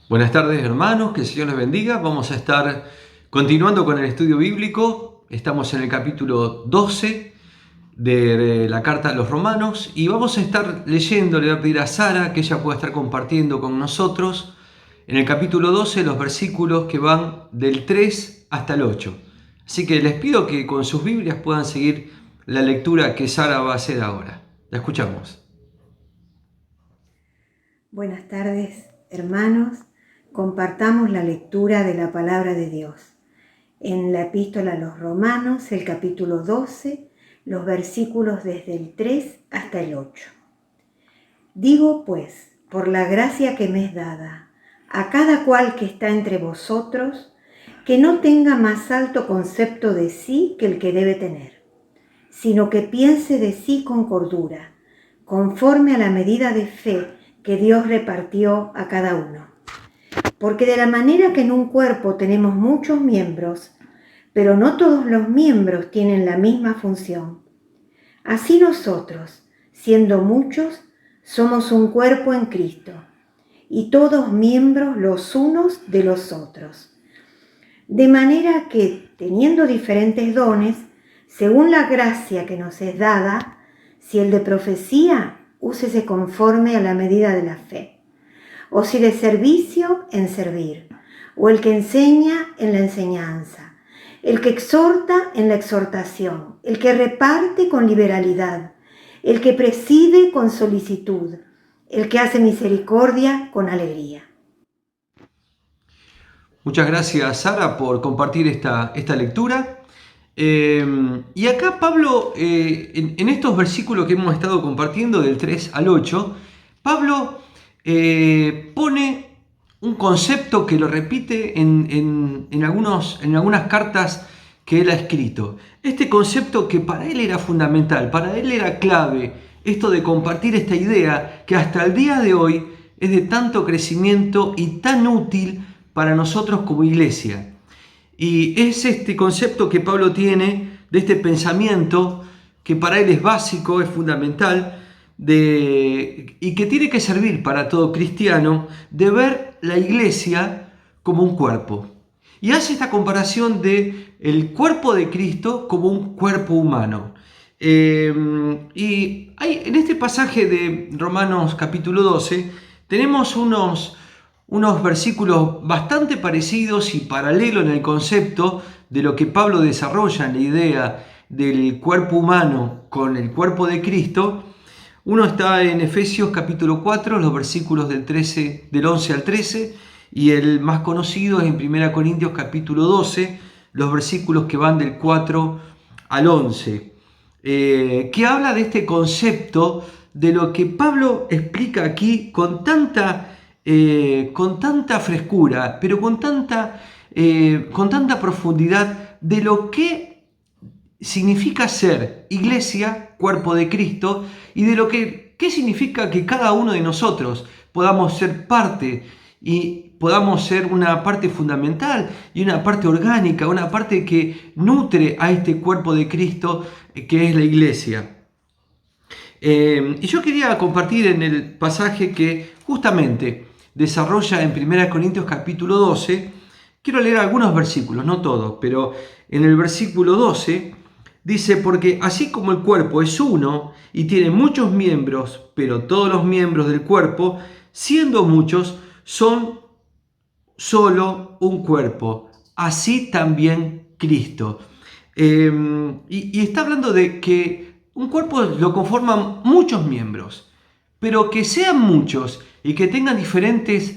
Buenas tardes, hermanos, que el Señor les bendiga. Vamos a estar continuando con el estudio bíblico. Estamos en el capítulo 12 de la carta a los romanos y vamos a estar leyendo. Le voy a pedir a Sara que ella pueda estar compartiendo con nosotros en el capítulo 12 los versículos que van del 3 hasta el 8. Así que les pido que con sus Biblias puedan seguir la lectura que Sara va a hacer ahora. La escuchamos. Buenas tardes, hermanos. Compartamos la lectura de la palabra de Dios. En la epístola a los romanos, el capítulo 12, los versículos desde el 3 hasta el 8. Digo pues, por la gracia que me es dada, a cada cual que está entre vosotros, que no tenga más alto concepto de sí que el que debe tener, sino que piense de sí con cordura, conforme a la medida de fe que Dios repartió a cada uno. Porque de la manera que en un cuerpo tenemos muchos miembros, pero no todos los miembros tienen la misma función, así nosotros, siendo muchos, somos un cuerpo en Cristo, y todos miembros los unos de los otros. De manera que, teniendo diferentes dones, según la gracia que nos es dada, si el de profecía, úsese conforme a la medida de la fe, o si de servicio, en servir, o el que enseña, en la enseñanza, el que exhorta, en la exhortación, el que reparte, con liberalidad, el que preside, con solicitud, el que hace misericordia, con alegría. Muchas gracias, Sara, por compartir esta lectura. Y acá Pablo, en estos versículos que hemos estado compartiendo del 3 al 8, Pablo pone un concepto que lo repite en algunas cartas que él ha escrito. Este concepto que para él era fundamental, para él era clave, esto de compartir esta idea que hasta el día de hoy es de tanto crecimiento y tan útil para nosotros como iglesia. Y es este concepto que Pablo tiene de este pensamiento que para él es básico, es fundamental, y que tiene que servir para todo cristiano, de ver la iglesia como un cuerpo. Y hace esta comparación de el cuerpo de Cristo como un cuerpo humano. Y en este pasaje de Romanos capítulo 12 tenemos unos versículos bastante parecidos y paralelos en el concepto de lo que Pablo desarrolla en la idea del cuerpo humano con el cuerpo de Cristo. Uno está en Efesios capítulo 4, los versículos del 11 al 13, y el más conocido es en 1 Corintios capítulo 12, los versículos que van del 4 al 11, que habla de este concepto de lo que Pablo explica aquí con tanta frescura, pero con tanta profundidad de lo que significa ser iglesia, cuerpo de Cristo, y de lo que significa que cada uno de nosotros podamos ser parte y podamos ser una parte fundamental y una parte orgánica, una parte que nutre a este cuerpo de Cristo que es la iglesia. Y yo quería compartir en el pasaje que justamente desarrolla en 1 Corintios capítulo 12, quiero leer algunos versículos, no todos, pero en el versículo 12 dice: porque así como el cuerpo es uno y tiene muchos miembros, pero todos los miembros del cuerpo, siendo muchos, son solo un cuerpo, así también Cristo. Y está hablando de que un cuerpo lo conforman muchos miembros, pero que sean muchos y que tengan diferentes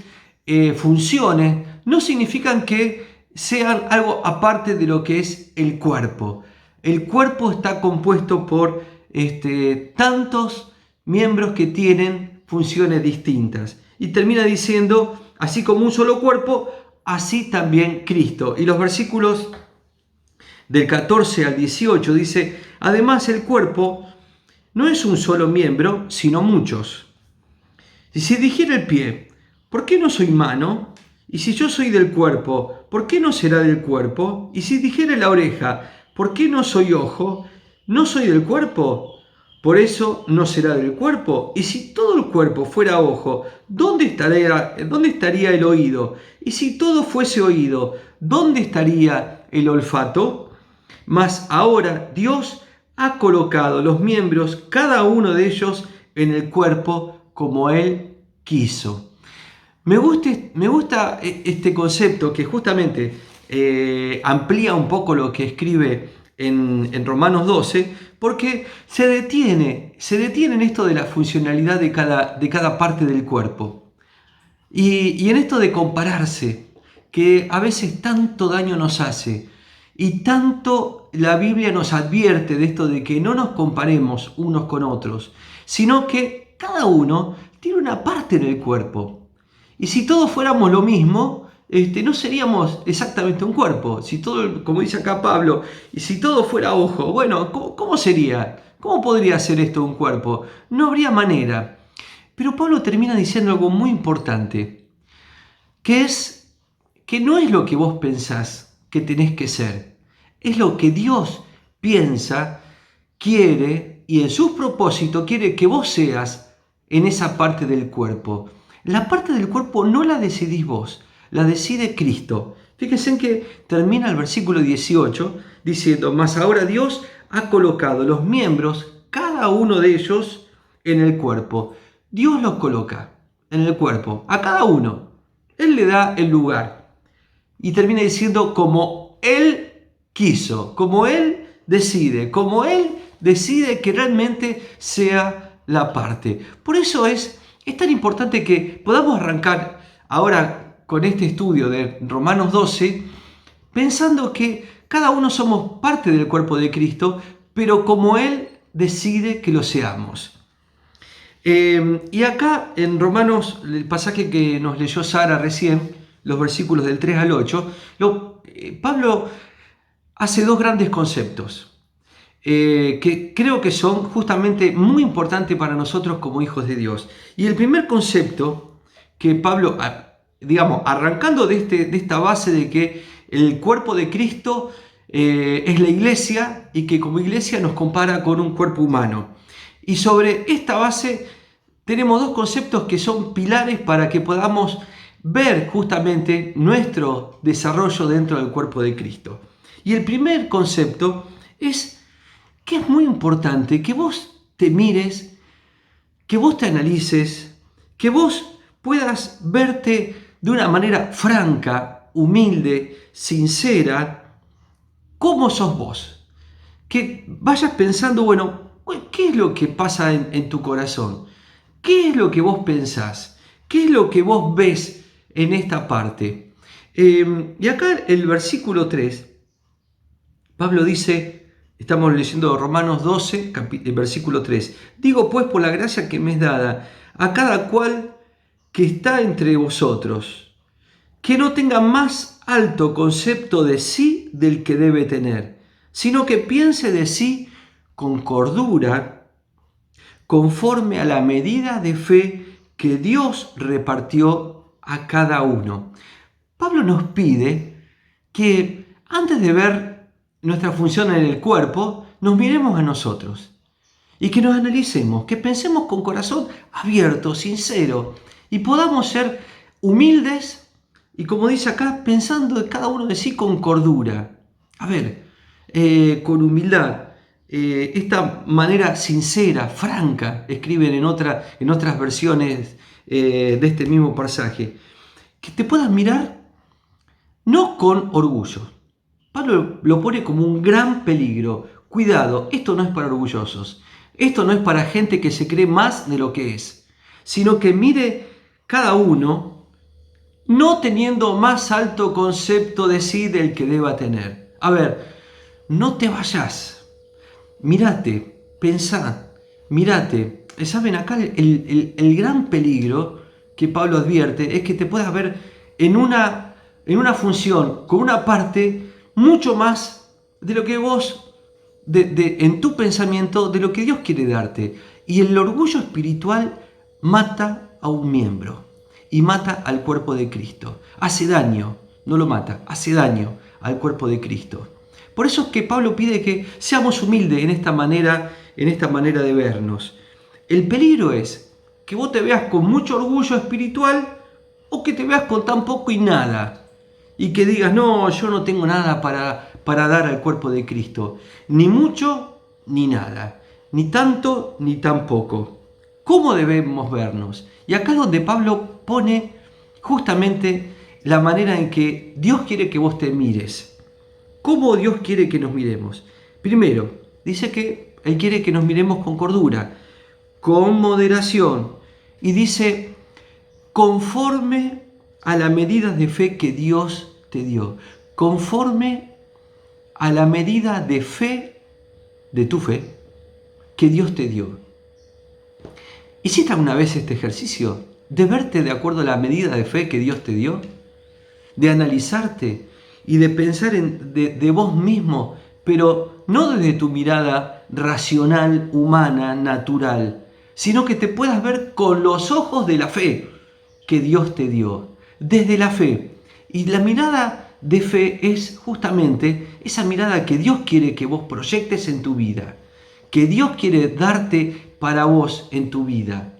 funciones no significan que sean algo aparte de lo que es el cuerpo. El cuerpo está compuesto por tantos miembros que tienen funciones distintas. Y termina diciendo: así como un solo cuerpo, así también Cristo. Y los versículos del 14 al 18 dice: además el cuerpo no es un solo miembro, sino muchos. Y si dijera el pie: ¿por qué no soy mano? Y si yo soy del cuerpo, ¿por qué no será del cuerpo? Y si dijera la oreja: ¿por qué no soy ojo? ¿No soy del cuerpo? por eso no será del cuerpo. Y si todo el cuerpo fuera ojo, ¿dónde estaría el oído? Y si todo fuese oído, ¿dónde estaría el olfato? Mas ahora Dios ha colocado los miembros, cada uno de ellos, en el cuerpo como Él quiso. Me gusta este concepto que justamente amplía un poco lo que escribe en Romanos 12, porque se detiene en esto de la funcionalidad de cada parte del cuerpo. Y en esto de compararse, que a veces tanto daño nos hace, y tanto la Biblia nos advierte de esto de que no nos comparemos unos con otros, sino que cada uno tiene una parte en el cuerpo. Y si todos fuéramos lo mismo, no seríamos exactamente un cuerpo. Si todo, como dice acá Pablo, y si todo fuera ojo, bueno, ¿cómo sería? ¿Cómo podría ser esto un cuerpo? No habría manera. Pero Pablo termina diciendo algo muy importante, que es que no es lo que vos pensás que tenés que ser, es lo que Dios piensa, quiere y en sus propósitos quiere que vos seas en esa parte del cuerpo. La parte del cuerpo no la decidís vos, la decide Cristo. Fíjense en que termina el versículo 18 diciendo, mas ahora Dios ha colocado los miembros, cada uno de ellos, en el cuerpo. Dios los coloca en el cuerpo, a cada uno. Él le da el lugar. Y termina diciendo como Él quiso, como Él decide que realmente sea la parte. Por eso es tan importante que podamos arrancar ahora con este estudio de Romanos 12, pensando que cada uno somos parte del cuerpo de Cristo, pero como Él decide que lo seamos. Y acá en Romanos, el pasaje que nos leyó Sara recién, los versículos del 3 al 8, Pablo hace dos grandes conceptos que creo que son justamente muy importantes para nosotros como hijos de Dios. Y el primer concepto que Pablo, digamos, arrancando de esta base de que el cuerpo de Cristo es la iglesia y que como iglesia nos compara con un cuerpo humano. Y sobre esta base tenemos dos conceptos que son pilares para que podamos ver justamente nuestro desarrollo dentro del cuerpo de Cristo. Y el primer concepto es que es muy importante que vos te mires, que vos te analices, que vos puedas verte de una manera franca, humilde, sincera, cómo sos vos. Que vayas pensando, bueno, ¿qué es lo que pasa en tu corazón? ¿Qué es lo que vos pensás? ¿Qué es lo que vos ves en esta parte? Y acá el versículo 3, Pablo dice, estamos leyendo Romanos 12, versículo 3, digo pues por la gracia que me es dada a cada cual que está entre vosotros, que no tenga más alto concepto de sí del que debe tener, sino que piense de sí con cordura, conforme a la medida de fe que Dios repartió a cada uno. Pablo nos pide que antes de ver nuestra función en el cuerpo, nos miremos a nosotros y que nos analicemos, que pensemos con corazón abierto, sincero y podamos ser humildes y, como dice acá, pensando de cada uno de sí con cordura. A ver, con humildad. Esta manera sincera, franca, escriben en otras versiones de este mismo pasaje, que te puedas mirar no con orgullo. Pablo lo pone como un gran peligro. Cuidado, esto no es para orgullosos, esto no es para gente que se cree más de lo que es, sino que mire cada uno no teniendo más alto concepto de sí del que deba tener. A ver, no te vayas. Mírate, pensá, mírate. ¿Saben? Acá el gran peligro que Pablo advierte es que te puedas ver en una función, con una parte mucho más de lo que vos, en tu pensamiento, de lo que Dios quiere darte. Y el orgullo espiritual mata a un miembro y mata al cuerpo de Cristo. Hace daño, no lo mata, hace daño al cuerpo de Cristo. Por eso es que Pablo pide que seamos humildes en esta manera en esta manera de vernos. El peligro es que vos te veas con mucho orgullo espiritual o que te veas con tan poco y nada. Y que digas, no, yo no tengo nada para dar al cuerpo de Cristo. Ni mucho ni nada. Ni tanto ni tan poco. ¿Cómo debemos vernos? Y acá es donde Pablo pone justamente la manera en que Dios quiere que vos te mires. ¿Cómo Dios quiere que nos miremos? Primero, dice que Él quiere que nos miremos con cordura, con moderación. Y dice, conforme a la medida de fe que Dios te dio. Conforme a la medida de fe, de tu fe, que Dios te dio. ¿Hiciste alguna vez este ejercicio de verte de acuerdo a la medida de fe que Dios te dio? De analizarte y de pensar de vos mismo, pero no desde tu mirada racional, humana, natural, sino que te puedas ver con los ojos de la fe que Dios te dio, desde la fe. Y la mirada de fe es justamente esa mirada que Dios quiere que vos proyectes en tu vida, que Dios quiere darte para vos en tu vida.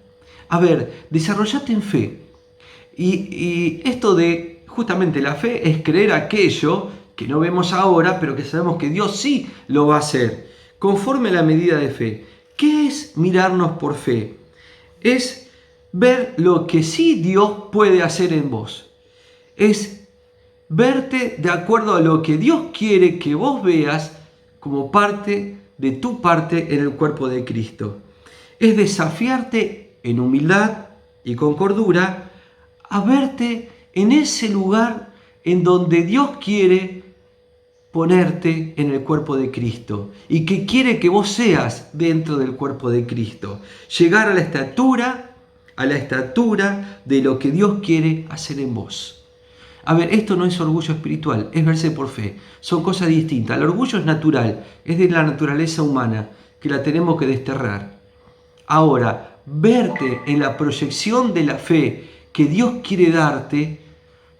A ver, desarrollate en fe. Y esto de justamente la fe es creer aquello que no vemos ahora, pero que sabemos que Dios sí lo va a hacer, conforme a la medida de fe. ¿Qué es mirarnos por fe? Es ver lo que sí Dios puede hacer en vos. Es verte de acuerdo a lo que Dios quiere que vos veas como parte de tu parte en el cuerpo de Cristo. Es desafiarte en humildad y con cordura a verte en ese lugar en donde Dios quiere ponerte en el cuerpo de Cristo y que quiere que vos seas dentro del cuerpo de Cristo. Llegar a la estatura de lo que Dios quiere hacer en vos. A ver, esto no es orgullo espiritual, es verse por fe. Son cosas distintas. El orgullo es natural, es de la naturaleza humana, que la tenemos que desterrar. Ahora, verte en la proyección de la fe que Dios quiere darte,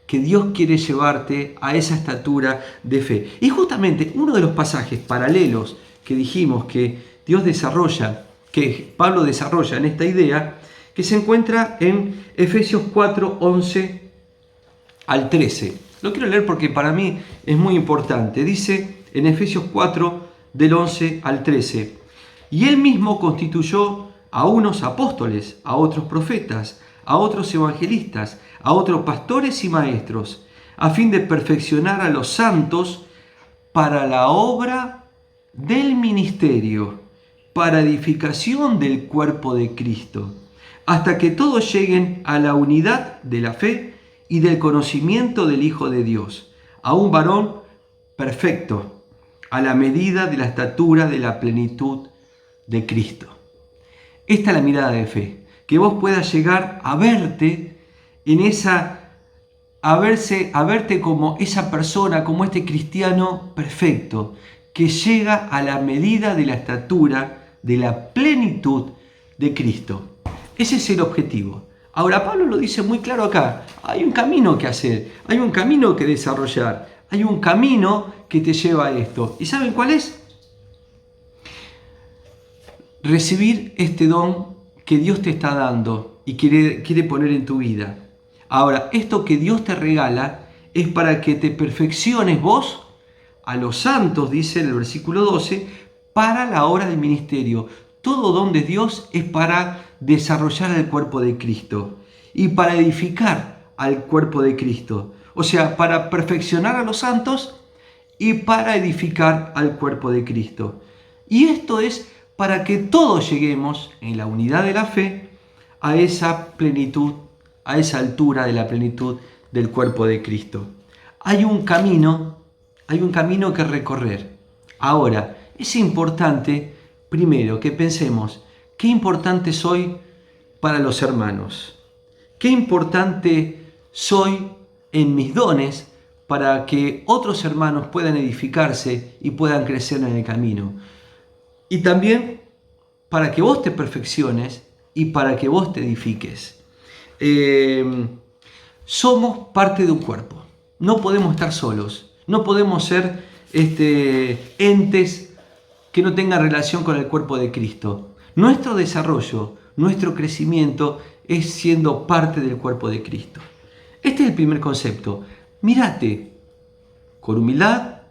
que Dios quiere llevarte a esa estatura de fe. Y justamente uno de los pasajes paralelos que dijimos que Dios desarrolla, que Pablo desarrolla en esta idea, que se encuentra en Efesios 4, 11 al 13. Lo quiero leer porque para mí es muy importante. Dice en Efesios 4, del 11 al 13. Y él mismo constituyó a unos apóstoles, a otros profetas, a otros evangelistas, a otros pastores y maestros, a fin de perfeccionar a los santos para la obra del ministerio, para edificación del cuerpo de Cristo, hasta que todos lleguen a la unidad de la fe y del conocimiento del Hijo de Dios, a un varón perfecto, a la medida de la estatura de la plenitud de Cristo. Esta es la mirada de fe, que vos puedas llegar a verte en esa, a verte como esa persona, como este cristiano perfecto, que llega a la medida de la estatura de la plenitud de Cristo. Ese es el objetivo. Ahora Pablo lo dice muy claro acá, hay un camino que hacer, hay un camino que desarrollar, hay un camino que te lleva a esto. ¿Y saben cuál es? Recibir este don que Dios te está dando y quiere poner en tu vida. Ahora, esto que Dios te regala es para que te perfecciones vos a los santos, dice en el versículo 12, para la obra del ministerio. Todo don de Dios es para desarrollar el cuerpo de Cristo y para edificar al cuerpo de Cristo. O sea, para perfeccionar a los santos y para edificar al cuerpo de Cristo. Y esto es para que todos lleguemos en la unidad de la fe a esa plenitud, a esa altura de la plenitud del cuerpo de Cristo. Hay un camino que recorrer. Ahora, es importante, primero, que pensemos, qué importante soy para los hermanos. Qué importante soy en mis dones para que otros hermanos puedan edificarse y puedan crecer en el camino. Y también para que vos te perfecciones y para que vos te edifiques. Somos parte de un cuerpo. No podemos estar solos. No podemos ser entes que no tengan relación con el cuerpo de Cristo. Nuestro desarrollo, nuestro crecimiento es siendo parte del cuerpo de Cristo. Este es el primer concepto. Mírate con humildad,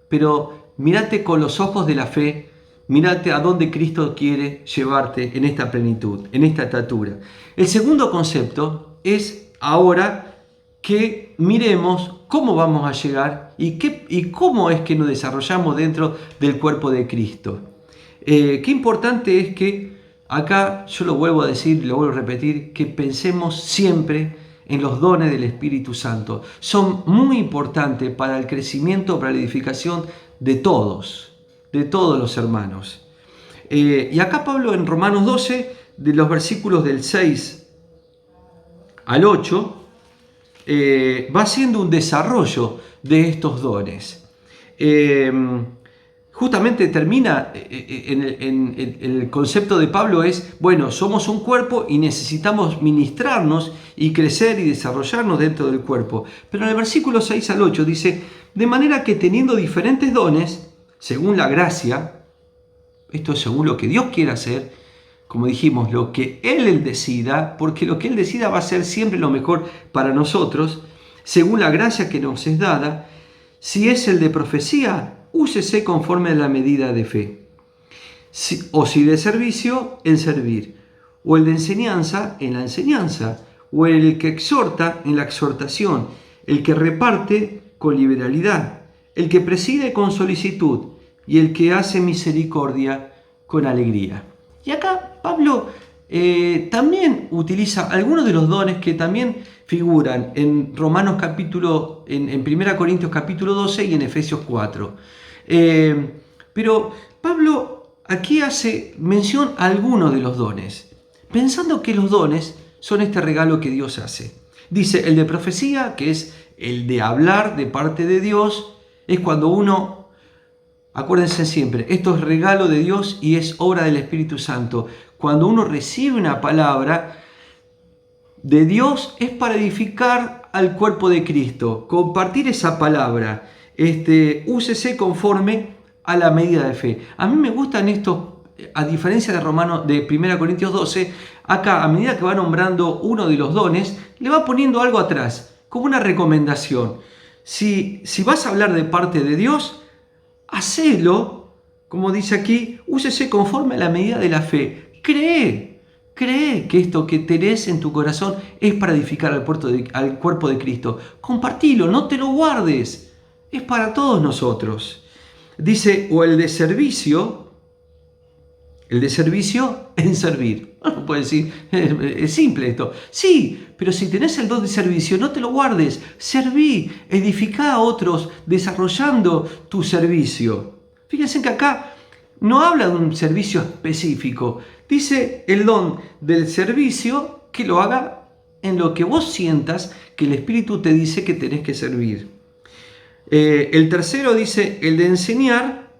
pero mírate con los ojos de la fe. Mírate a dónde Cristo quiere llevarte en esta plenitud, en esta estatura. El segundo concepto es ahora que miremos cómo vamos a llegar y cómo es que nos desarrollamos dentro del cuerpo de Cristo. Qué importante es que acá, yo lo vuelvo a decir, lo vuelvo a repetir, que pensemos siempre en los dones del Espíritu Santo. Son muy importantes para el crecimiento, para la edificación de todos los hermanos. Y acá Pablo en Romanos 12, de los versículos del 6 al 8, va haciendo un desarrollo de estos dones. Justamente termina en el concepto de Pablo es, bueno, somos un cuerpo y necesitamos ministrarnos y crecer y desarrollarnos dentro del cuerpo. Pero en el versículo 6 al 8 dice, de manera que teniendo diferentes dones, según la gracia, esto es según lo que Dios quiera hacer, como dijimos, lo que Él decida, porque lo que Él decida va a ser siempre lo mejor para nosotros, según la gracia que nos es dada. Si es el de profecía, úsese conforme a la medida de fe. O si de servicio, en servir. O el de enseñanza, en la enseñanza. O el que exhorta, en la exhortación. El que reparte, con liberalidad. El que preside, con solicitud. Y el que hace misericordia, con alegría. Y acá Pablo también utiliza algunos de los dones que también figuran en Romanos capítulo, en 1 Corintios capítulo 12 y en Efesios 4. Pero Pablo aquí hace mención a algunos de los dones, pensando que los dones son este regalo que Dios hace. Dice el de profecía, que es el de hablar de parte de Dios, es cuando uno, acuérdense siempre, esto es regalo de Dios y es obra del Espíritu Santo. Cuando uno recibe una palabra de Dios es para edificar al cuerpo de Cristo, compartir esa palabra, úsese conforme a la medida de fe. A mí me gustan estos, a diferencia de 1 Corintios 12, acá a medida que va nombrando uno de los dones, le va poniendo algo atrás, como una recomendación. Si vas a hablar de parte de Dios, hacelo, como dice aquí, úsese conforme a la medida de la fe. Cree que esto que tenés en tu corazón es para edificar al cuerpo de Cristo. Compartilo, no te lo guardes. Es para todos nosotros. Dice, o el de servicio en servir. Uno puede decir, es simple esto. Sí, pero si tenés el don de servicio, no te lo guardes. Serví, edificá a otros desarrollando tu servicio. Fíjense que acá no habla de un servicio específico. Dice el don del servicio que lo haga en lo que vos sientas que el Espíritu te dice que tenés que servir. El tercero dice el de enseñar,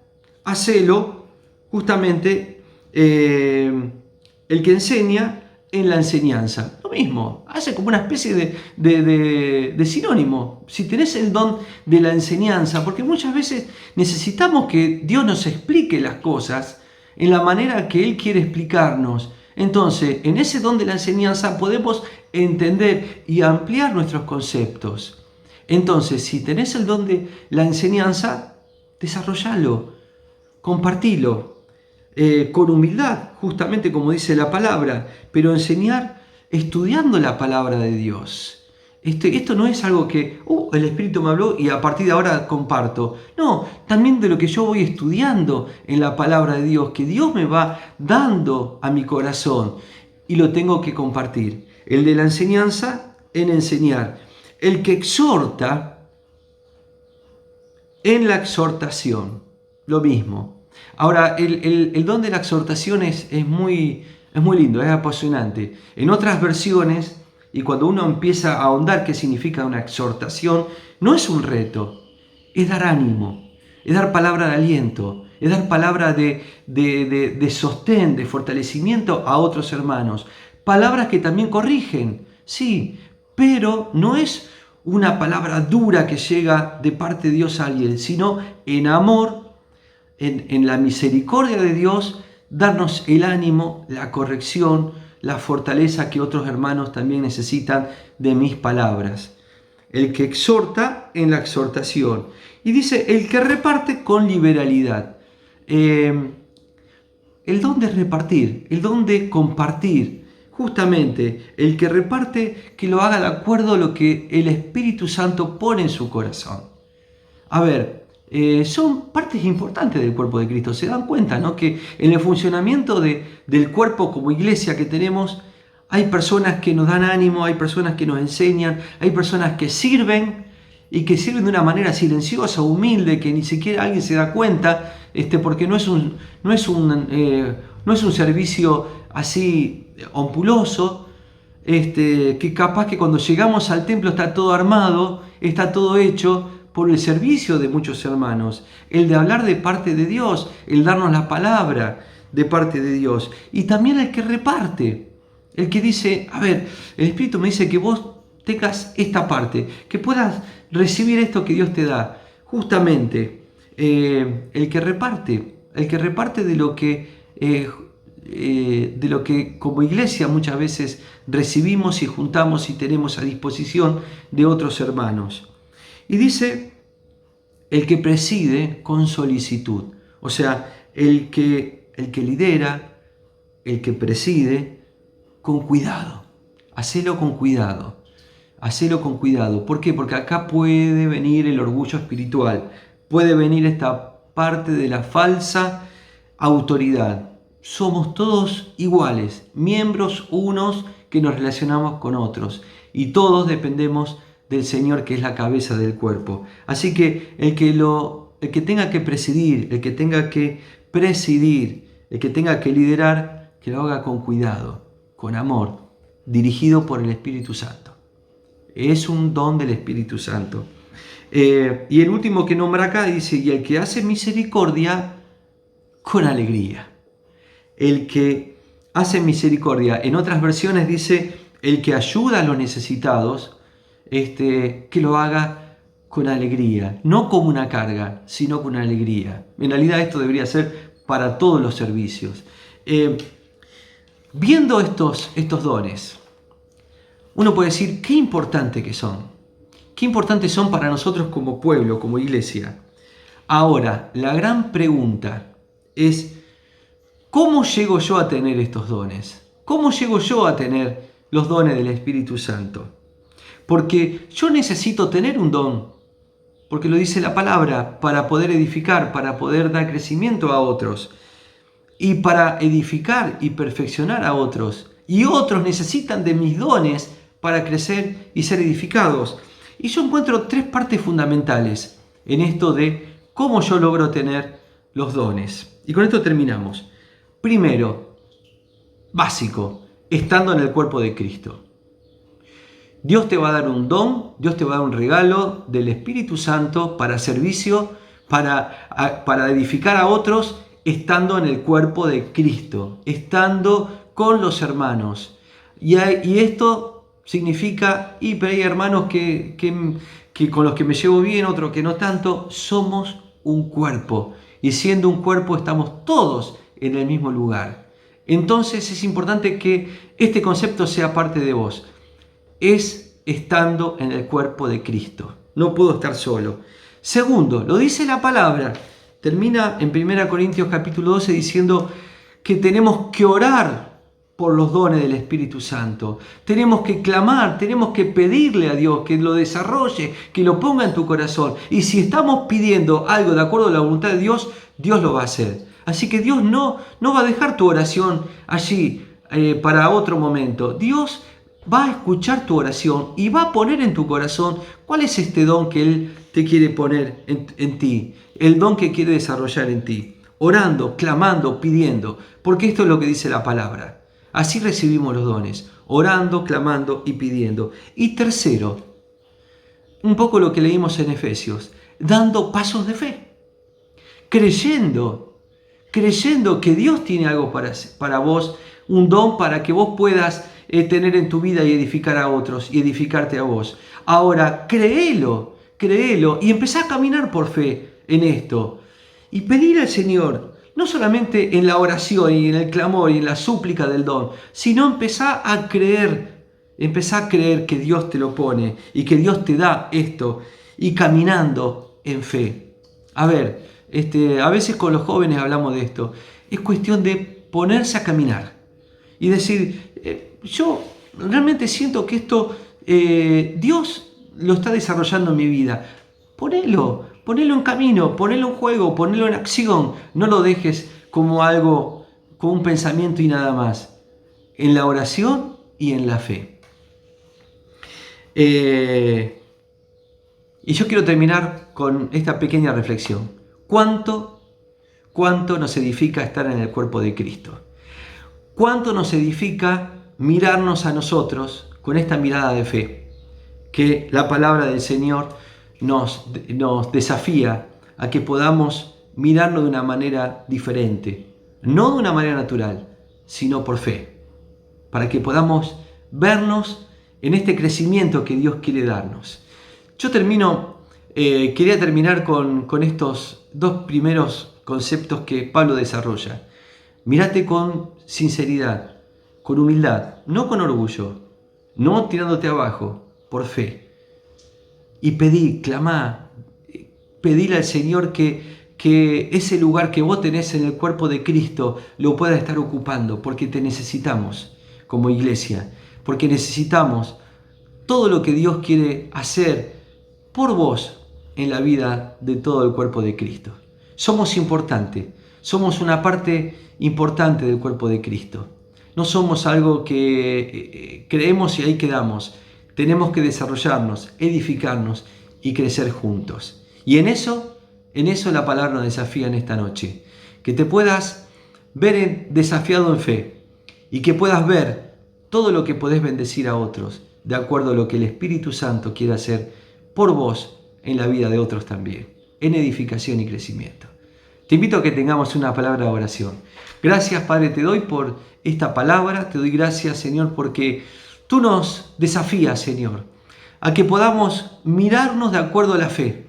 hacelo justamente el que enseña en la enseñanza. Lo mismo, hace como una especie de sinónimo. Si tenés el don de la enseñanza, porque muchas veces necesitamos que Dios nos explique las cosas en la manera que Él quiere explicarnos. Entonces, en ese don de la enseñanza podemos entender y ampliar nuestros conceptos. Entonces, si tenés el don de la enseñanza, desarrollalo, compartilo, con humildad, justamente como dice la palabra, pero enseñar estudiando la palabra de Dios. Esto no es algo que el Espíritu me habló y a partir de ahora comparto. No, también de lo que yo voy estudiando en la palabra de Dios, que Dios me va dando a mi corazón y lo tengo que compartir. El de la enseñanza en enseñar. El que exhorta en la exhortación. Lo mismo. Ahora, el don de la exhortación es muy lindo, es apasionante. En otras versiones, y cuando uno empieza a ahondar qué significa una exhortación, no es un reto, es dar ánimo, es dar palabra de aliento, es dar palabra de sostén, de fortalecimiento a otros hermanos. Palabras que también corrigen, sí, pero no es una palabra dura que llega de parte de Dios a alguien, sino en amor, en la misericordia de Dios, darnos el ánimo, la corrección, la fortaleza que otros hermanos también necesitan de mis palabras. El que exhorta en la exhortación. Y dice, el que reparte con liberalidad. El don de repartir, el don de compartir. Justamente, el que reparte, que lo haga de acuerdo a lo que el Espíritu Santo pone en su corazón. A ver, son partes importantes del cuerpo de Cristo. Se dan cuenta, ¿no?, que en el funcionamiento del cuerpo como iglesia que tenemos, hay personas que nos dan ánimo, hay personas que nos enseñan, hay personas que sirven y que sirven de una manera silenciosa, humilde, que ni siquiera alguien se da cuenta, porque no es un servicio así ampuloso, que capaz que cuando llegamos al templo está todo armado, está todo hecho por el servicio de muchos hermanos, el de hablar de parte de Dios, el darnos la palabra de parte de Dios, y también el que reparte, el que dice, a ver, el Espíritu me dice que vos tengas esta parte, que puedas recibir esto que Dios te da. Justamente, el que reparte de lo que como iglesia muchas veces recibimos y juntamos y tenemos a disposición de otros hermanos. Y dice, el que preside con solicitud, o sea, el que lidera, el que preside con cuidado, hacelo con cuidado. Hacelo con cuidado. ¿Por qué? Porque acá puede venir el orgullo espiritual, puede venir esta parte de la falsa autoridad. Somos todos iguales, miembros unos que nos relacionamos con otros y todos dependemos del Señor, que es la cabeza del cuerpo. Así que el que tenga que presidir, el que tenga que liderar, que lo haga con cuidado, con amor, dirigido por el Espíritu Santo. Es un don del Espíritu Santo. Y el último que nombra acá dice, y el que hace misericordia con alegría. El que hace misericordia, en otras versiones dice, el que ayuda a los necesitados, que lo haga con alegría, no como una carga, sino con alegría. En realidad esto debería ser para todos los servicios. Viendo estos dones, uno puede decir, qué importantes que son. Qué importantes son para nosotros como pueblo, como iglesia. Ahora, la gran pregunta es, ¿cómo llego yo a tener estos dones? ¿Cómo llego yo a tener los dones del Espíritu Santo? Porque yo necesito tener un don, porque lo dice la palabra, para poder edificar, para poder dar crecimiento a otros, y para edificar y perfeccionar a otros. Y otros necesitan de mis dones para crecer y ser edificados. Y yo encuentro tres partes fundamentales en esto de cómo yo logro tener los dones. Y con esto terminamos. Primero, básico, estando en el cuerpo de Cristo. Dios te va a dar un don, Dios te va a dar un regalo del Espíritu Santo para servicio, para edificar a otros, estando en el cuerpo de Cristo, estando con los hermanos. Y esto significa, pero hay hermanos que con los que me llevo bien, otros que no tanto. Somos un cuerpo, y siendo un cuerpo estamos todos en el mismo lugar. Entonces es importante que este concepto sea parte de vos. Es estando en el cuerpo de Cristo. No puedo estar solo. Segundo, lo dice la palabra. Termina en 1 Corintios capítulo 12 diciendo que tenemos que orar por los dones del Espíritu Santo. Tenemos que clamar, tenemos que pedirle a Dios que lo desarrolle, que lo ponga en tu corazón. Y si estamos pidiendo algo de acuerdo a la voluntad de Dios, Dios lo va a hacer. Así que Dios no va a dejar tu oración allí para otro momento. Dios va a escuchar tu oración y va a poner en tu corazón cuál es este don que Él te quiere poner en ti, el don que quiere desarrollar en ti, orando, clamando, pidiendo, porque esto es lo que dice la palabra. Así recibimos los dones, orando, clamando y pidiendo. Y tercero, un poco lo que leímos en Efesios, dando pasos de fe, creyendo que Dios tiene algo para vos, un don para que vos puedas tener en tu vida y edificar a otros y edificarte a vos. Ahora, créelo y empezá a caminar por fe en esto. y pedir al Señor, no solamente en la oración y en el clamor y en la súplica del don, sino empezar a creer que Dios te lo pone y que Dios te da esto y caminando en fe. A ver, a veces con los jóvenes hablamos de esto. Es cuestión de ponerse a caminar y decir, yo realmente siento que esto Dios lo está desarrollando en mi vida. Ponelo en camino, ponelo en juego, ponelo en acción. No lo dejes como algo, como un pensamiento y nada más. En la oración y en la fe. Y yo quiero terminar con esta pequeña reflexión. ¿Cuánto nos edifica estar en el cuerpo de Cristo? ¿Cuánto nos edifica mirarnos a nosotros con esta mirada de fe? Que la palabra del Señor nos desafía a que podamos mirarnos de una manera diferente. No de una manera natural, sino por fe. Para que podamos vernos en este crecimiento que Dios quiere darnos. Yo quería terminar con estos dos primeros conceptos que Pablo desarrolla. Mírate con sinceridad, con humildad, no con orgullo, no tirándote abajo, por fe. Y clamá, pedile al Señor que ese lugar que vos tenés en el cuerpo de Cristo lo pueda estar ocupando, porque te necesitamos como iglesia, porque necesitamos todo lo que Dios quiere hacer por vos en la vida de todo el cuerpo de Cristo. Somos importantes, somos una parte importante del cuerpo de Cristo. No somos algo que creemos y ahí quedamos. Tenemos que desarrollarnos, edificarnos y crecer juntos. Y en eso la palabra nos desafía en esta noche. Que te puedas ver desafiado en fe y que puedas ver todo lo que podés bendecir a otros de acuerdo a lo que el Espíritu Santo quiere hacer por vos en la vida de otros también, en edificación y crecimiento. Te invito a que tengamos una palabra de oración. Gracias, Padre, te doy por esta palabra, te doy gracias, Señor, porque tú nos desafías, Señor, a que podamos mirarnos de acuerdo a la fe,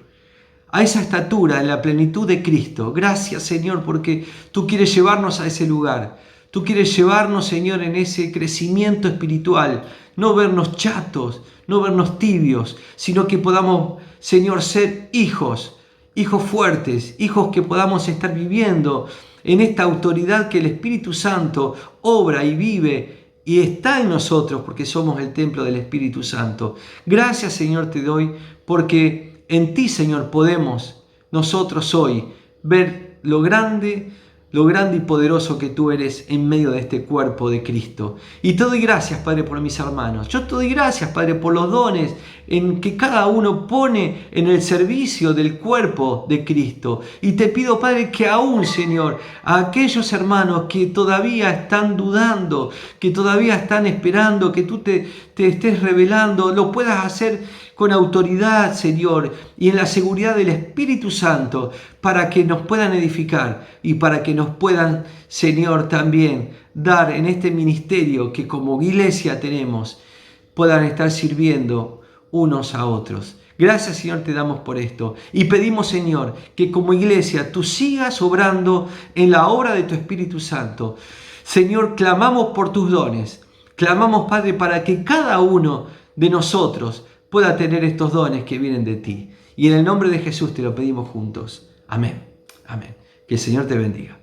a esa estatura, en la plenitud de Cristo. Gracias, Señor, porque tú quieres llevarnos a ese lugar. Tú quieres llevarnos, Señor, en ese crecimiento espiritual, no vernos chatos, no vernos tibios, sino que podamos, Señor, ser hijos fuertes, hijos que podamos estar viviendo en esta autoridad que el Espíritu Santo obra y vive y está en nosotros porque somos el templo del Espíritu Santo. Gracias, Señor, te doy porque en ti, Señor, podemos nosotros hoy ver lo grande y poderoso que tú eres en medio de este cuerpo de Cristo. Y te doy gracias, Padre, por mis hermanos. Yo te doy gracias, Padre, por los dones en que cada uno pone en el servicio del cuerpo de Cristo. Y te pido, Padre, que aún, Señor, a aquellos hermanos que todavía están dudando, que todavía están esperando que tú te estés revelando, lo puedas hacer con autoridad, Señor, y en la seguridad del Espíritu Santo, para que nos puedan edificar y para que nos puedan, Señor, también dar en este ministerio que como iglesia tenemos, puedan estar sirviendo unos a otros. Gracias, Señor, te damos por esto. Y pedimos, Señor, que como iglesia tú sigas obrando en la obra de tu Espíritu Santo. Señor, clamamos por tus dones. Clamamos, Padre, para que cada uno de nosotros pueda tener estos dones que vienen de ti. Y en el nombre de Jesús te lo pedimos juntos. Amén. Amén. Que el Señor te bendiga.